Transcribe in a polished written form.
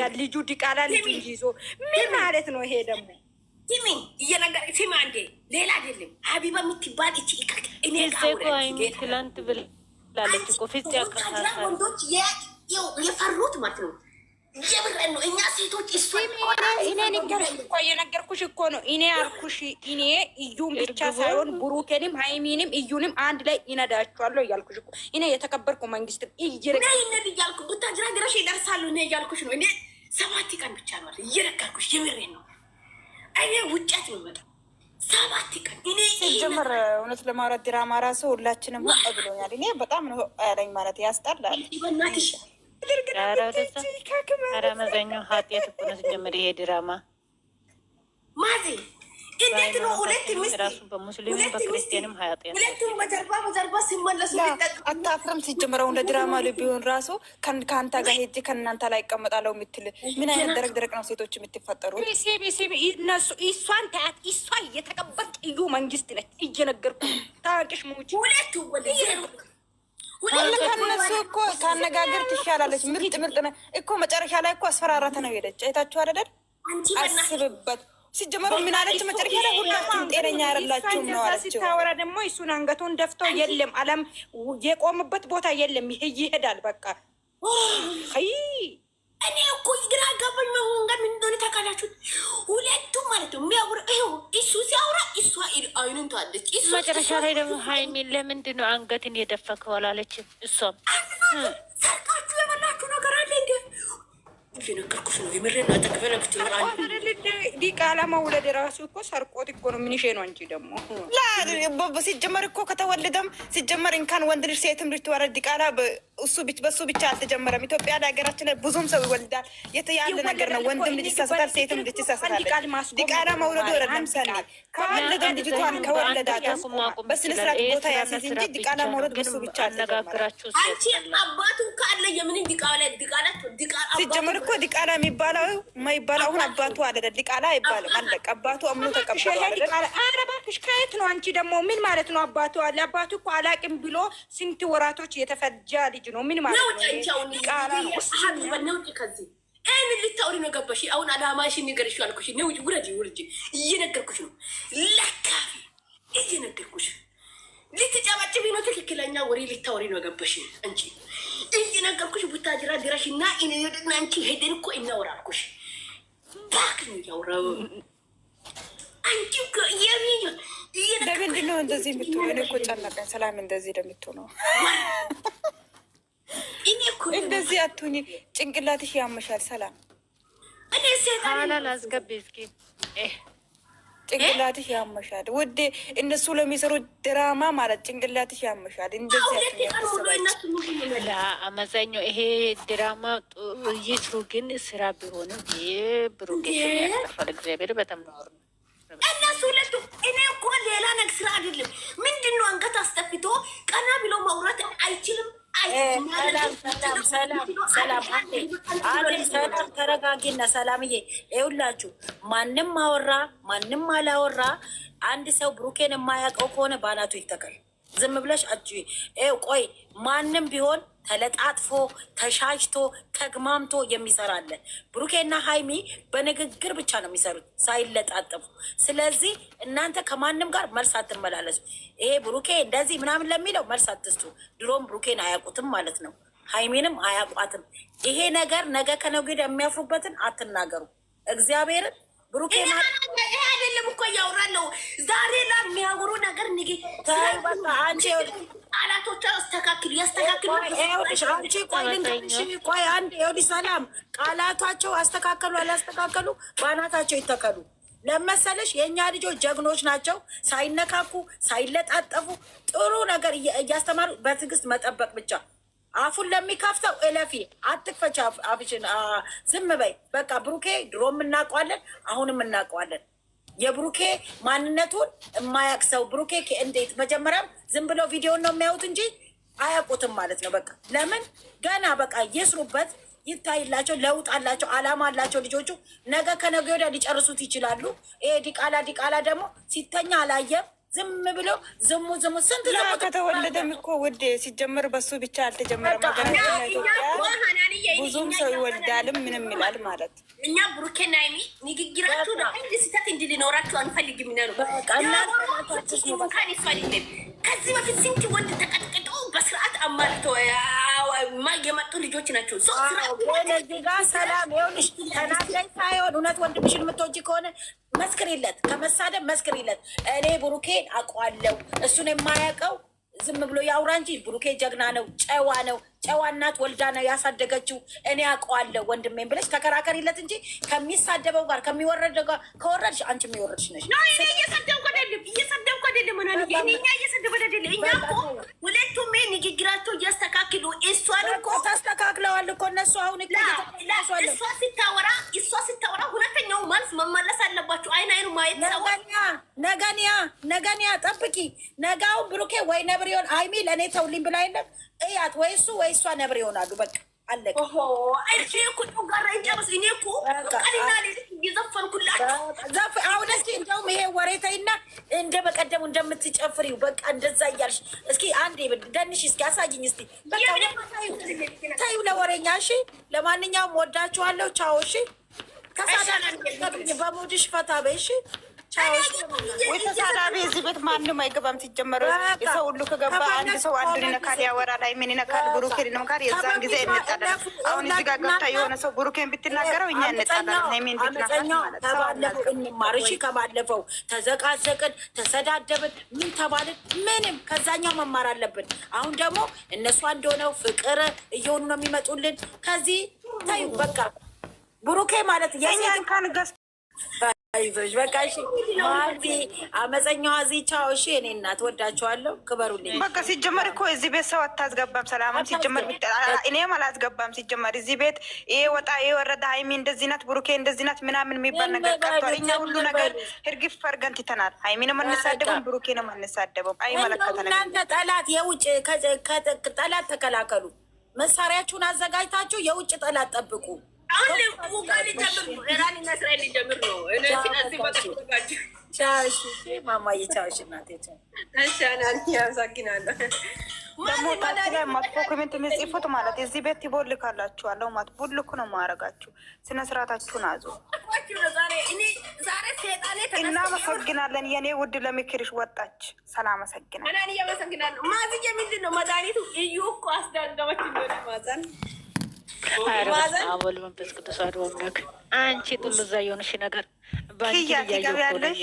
ይወልዳል ልጁ ዲቃላ ልጅ ይዞ ምን ማለት ነው ይሄ ደግሞ? ሲሚ እየነገር ሲማ እንዴ ሌላ አይደለም። ሀቢባ የምትባል እቺ እኔ ትላንት ብላለች እኮ ፍፄ ያቀርታታል። ወንዶች የፈሩት ማለት ነው። የብረን ነው እኛ ሴቶች እሱ እኔ እየነገርኩሽ እኮ ነው። እኔ አልኩሽ እኔ እዩን ብቻ ሳይሆን ብሩኬንም ሃይሚንም እዩንም አንድ ላይ ይነዳቸዋለሁ እያልኩሽ እኮ እኔ የተከበርኩ መንግስትም ይነድ እያልኩ ቡታጅራ ድረሽ ይደርሳሉ እኔ እያልኩሽ ነው። እኔ 7 ቀን ብቻ ነው እየነገርኩሽ የምሬን ነው። እኔ ውጨት ነው መጣ 7 ቀን እኔ ሲጀመር እውነት ለማውራት ድራማ ራሱ ሁላችንም ሆነ ብሎኛል። እኔ በጣም ነው ያለኝ ማለት ያስጠላል። በእናትሽ ኧረ መዘኛው ኃጢአት እኮ ነው ሲጀመር ይሄ ድራማ ማዚ እንዴት ነው ሁለት ሚስት ራሱ በሙስሊም በክርስቲያንም ኃጢአት ሁለቱም በጀርባ ሲመለሱ አታፍርም? ሲጀመረው እንደ ድራማ ቢሆን ራሱ ከአንተ ጋር ሄጄ ከእናንተ ላይ ይቀመጣለው የምትል ምን አይነት ደረቅ ደረቅ ነው ሴቶች የምትፈጠሩ? እነሱ እሷን ታያት እሷ እየተቀበልክ እዩ መንግስት ነች እየነገርኩ ታዋቂሽ ሙች ሁለቱ ከነሱ እኮ ካነጋገር ትሻላለች። ምርጥ ነው እኮ መጨረሻ ላይ እኮ አስፈራራት ነው ሄደች። አይታችሁ አይደል? አስብበት። ሲጀመሩ ምን አለች መጨረሻ ላይ? ሁላችሁም ጤነኛ አይደላችሁም ነው አለችው። ስታወራ ደግሞ እሱን አንገቱን ደፍቶ የለም አለም የቆምበት ቦታ የለም ይሄዳል። በቃ እኔ እኮ ግራ ገባኝ። አሁን ጋር ምን እንደሆነ ታውቃላችሁ? ሁለቱም ማለት ነው የሚያወራ ይኸው እሱ ሲያወራ እሷ አይኑን ታለች። መጨረሻ ላይ ደግሞ ሃይሚን ለምንድን ነው አንገትን የደፈከው አላለችም? እሷም ሰርቃችሁ የበላችሁ ነገር አለ እንዴ? ነገርኩሽ ነው የምሬን አጠቅበለብት ዲቃላ መውለድ ራሱ እኮ ሰርቆት እኮ ነው። ምንሼ ነው አንቺ ደግሞ ሲጀመር እኮ ከተወለደም ሲጀመር እንኳን ወንድ ልጅ ሴትም ልጅ ትወረድ ዲቃላ በሱ ብቻ አልተጀመረም። ኢትዮጵያ ሀገራችን ላይ ብዙም ሰው ይወልዳል። ያለ ነገር ነው። ወንድም ልጅ ይሳሳታል፣ ሴትም ልጅ ይሳሳታል። ዲቃላ መውለዱ ረለም ሰኔ ከወለደም ልጅቷን ከወለዳት በስነ ስርዓት ቦታ ያስይዝ እንጂ ዲቃላ መውለድ በሱ ብቻ አነጋግራችሁ አንቺ አባቱ ካለ የምን ዲቃላ ሲጀመር እኮ ዲቃላ የሚባለው የማይባለው አሁን አባቱ አይደለም። ዲቃላ አይባልም። አለቀ። አባቱ አምኖ ተቀበለ አይደል? ኧረ እባክሽ ከየት ነው አንቺ ደግሞ ምን ማለት ነው? አባቱ አለ አባቱ እኮ አላቅም ብሎ ስንት ወራቶች የተፈጃ ልጅ ነው። ምን ማለት ነው? ዲቃላ ነው። ከዚህ እኔ ልታውሪ ነው ገባሽ? አሁን አላማሽን ንገርሽ አልኩሽ ነው። ውረጂ እየነገርኩሽ ነው። ለካፊ እየነገርኩሽ ልትጨባጭቢ ነው። ትክክለኛ ወሬ ልታውሪ ነው ገባሽ? አንቺ እየነገርኩሽ ቡታጅራ ድረሽና እኔና አንቺ ሄደን እኮ እናወራልኩሽ ባክ ነው ያወራው። አንቺ እኮ ለምንድን ነው እንደዚህ የምትሆነው? እኔ እኮ ጨነቀኝ። ሰላም እንደዚህ ለምትሆነው እኔ እኮ እንደዚህ አትሁኝ። ጭንቅላትሽ ያመሻል። ሰላም እኔ ሴታላ ላስገቢ እስኪ ጭንቅላትሽ ያመሻል ውዴ። እነሱ ለሚሰሩ ድራማ ማለት ጭንቅላትሽ ያመሻል። እንደዚህ አመዛኛው ይሄ ድራማ ይስሩ፣ ግን ስራ ቢሆንም ብሩክ ያስጠፋል። እግዚአብሔር በጣም ነው እነሱ ሁለቱ። እኔ እኮ ሌላ ነገር ስራ አይደለም። ምንድን ነው አንገት አስጠፍቶ ቀና ብሎ ማውራት አይችልም። ሰላም ተረጋጊና፣ ሰላምዬ ይኸውላችሁ፣ ማንም አወራ ማንም አላወራ አንድ ሰው ብሩኬን የማያውቀው ከሆነ ባናቱ ይተካል። ዝም ብለሽ ቆይ ማንም ቢሆን ተለጣጥፎ ተሻሽቶ ተግማምቶ የሚሰራለ። ብሩኬና ሃይሚ በንግግር ብቻ ነው የሚሰሩት ሳይለጣጠፉ። ስለዚህ እናንተ ከማንም ጋር መልስ አትመላለሱ። ይሄ ብሩኬ እንደዚህ ምናምን ለሚለው መልስ አትስጡ። ድሮም ብሩኬን አያውቁትም ማለት ነው፣ ሃይሚንም አያውቋትም። ይሄ ነገር ነገ ከነገ ወዲያ የሚያፍሩበትን አትናገሩ። እግዚአብሔርን ብሩኬ አይደለም እኮ እያወራለሁ ዛሬ ላይ የሚያወሩ ነገር ንግ አንቺ ቃላቶች ያስተካክሉ። አንቺ ቆይ ልንገርሽ፣ ቆይ አንድ ይኸውልሽ፣ ሰላም ቃላቷቸው አስተካከሉ አላስተካከሉ ባናታቸው ይተከሉ። ለመሰለሽ የእኛ ልጆች ጀግኖች ናቸው። ሳይነካኩ ሳይለጣጠፉ ጥሩ ነገር እያስተማሩ በትዕግስት መጠበቅ ብቻ። አፉን ለሚከፍተው እለፊ፣ አትክፈች አፍሽን፣ ዝም በይ በቃ። ብሩኬ ድሮም እናውቀዋለን፣ አሁንም እናውቀዋለን። የብሩኬ ማንነቱን የማያውቅ ሰው ብሩኬ እንዴት መጀመሪያም ዝም ብለው ቪዲዮን ነው የሚያዩት እንጂ አያውቁትም ማለት ነው። በቃ ለምን ገና በቃ ይስሩበት፣ ይታይላቸው፣ ለውጥ አላቸው፣ አላማ አላቸው ልጆቹ። ነገ ከነገ ወዲያ ሊጨርሱት ይችላሉ። ይሄ ዲቃላ ደግሞ ሲተኛ አላየም ዝም ብሎ ዝሙ ስንት ከተወለደም እኮ ውድ ሲጀመር በሱ ብቻ አልተጀመረም። ኢትዮጵያ ብዙም ሰው ይወልዳልም ምንም ይላል ማለት እኛ ብሩኬና ሀይሚ ንግግራችሁ አንድ ስህተት እንዲኖራችሁ አንፈልግም ነው። ከዚህ በፊት ስንት ወንድ ተቀጥቅጦ በስርዓት አማልቶ የመጡ ልጆች ናቸው። ሰላም ይኸውልሽ፣ ተናገኝ ሳይሆን እውነት ወንድምሽን የምትወጂ ከሆነ መስክሪለት፣ ከመሳደብ መስክሪለት። እኔ ብሩኬን አውቀዋለሁ፣ እሱን የማያውቀው ዝም ብሎ ያውራ እንጂ ብሩኬ ጀግና ነው፣ ጨዋ ነው። ጨዋ እናት ወልዳ ነው ያሳደገችው። እኔ አውቀዋለሁ ወንድሜን ብለሽ ተከራከሪለት እንጂ ከሚሳደበው ጋር ከሚወረደው ጋር ከወረድሽ አንቺ የሚወረድሽ ነሽ። እየሰደብኩ አይደለም እየሰደብኩ አይደለም። እኛ እኮ ሁለቱም ንግግራቸው እያስተካክሉ እሷን እኮ ታስተካክለዋል እኮ እነሱ። አሁን እሷ ስታወራ ሁለተኛው መልስ መመለስ አለባቸው። አይኑ ማየት ነገንያ ጠብቂ። ነጋው ብሩኬ ወይ ነብር ይሆን ሀይሚ ለእኔ ተውልኝ ብላ የለም እያት ወይ እሱ ወይ እሷ ነብር ይሆናሉ። በቃ አለቀ። አሁን እስኪ እንደውም ይሄ ወሬ ተይና እንደ በቀደሙ እንደምትጨፍሪው በቃ እንደዛ እያልሽ እስኪ አንዴ ደንሽ እስኪ አሳይኝ እስኪ። ተዩ ለወሬኛ። እሺ ለማንኛውም ወዳችኋለሁ። ቻው። እሺ በሙድሽ ፈታ በይ። እሺ ወይ ተሳዳቢ እዚህ ቤት ማንም አይገባም። ሲጀመር የሰው ሁሉ ከገባ አንድ ሰው አንዱን ይነካል፣ ያወራል፣ ሀይሚን ይነካል፣ ብሩኬን ይነካል። የዛን ጊዜ እንጣላለን። አሁን እዚህ ጋር ገብታ የሆነ ሰው ብሩኬን ብትናገረው እኛ እንጣላለን። ሀይሚን ብትናገር ማለት ተባለፈው እንማር። እሺ ከባለፈው ተዘቃዘቅን፣ ተሰዳደብን፣ ምን ተባልን? ምንም ከዛኛው መማር አለብን። አሁን ደግሞ እነሱ አንድ ሆነው ፍቅር እየሆኑ ነው የሚመጡልን። ከዚህ ታዩ በቃ ብሩኬ ማለት የኛን ካን ገስ አይዞሽ በቃ እሺ። ማርቲ አመፀኛዋ እዚህ ቻው። እሺ እኔ እናት ወዳችኋለሁ፣ ክበሩልኝ። በቃ ሲጀመር እኮ እዚህ ቤት ሰው አታስገባም። ሰላም ሲጀመር እኔም አላስገባም። ሲጀመር እዚህ ቤት ይሄ ወጣ ይሄ ወረዳ ሀይሚ እንደዚህ ናት፣ ብሩኬ እንደዚህ ናት ምናምን የሚባል ነገር ቀርቷል። እኛ ሁሉ ነገር እርግፍ አድርገን ትተናል። ሀይሚንም አንሳደብም፣ ብሩኬንም አንሳደብም። አይመለከተንም። እናንተ ጠላት የውጭ ጠላት ተከላከሉ። መሳሪያችሁን አዘጋጅታችሁ የውጭ ጠላት ጠብቁ። ማማዬ ቻውሽ እናቴ ደግሞ ታች ላይ መጥፎ ኮሜንት የሚጽፉት ማለት እዚህ ቤት ይቦልካላችኋለሁ ማለት ቡልኩ ነው ማረጋችሁ። ስነ ስርዓታችሁን አዙ። እናመሰግናለን የኔ ውድ ለምክርሽ ወጣች። ሰላም አመሰግናለሁ። ማዝዬ ምንድን ነው መድኃኒቱ? እዩ እኮ አስዳገመች ማዘን አቦል መንፈስ ቅዱስ አድሮ አምላክ አንቺ ጡል እዛ የሆነሽ ነገር ባንቺ ያያለሽ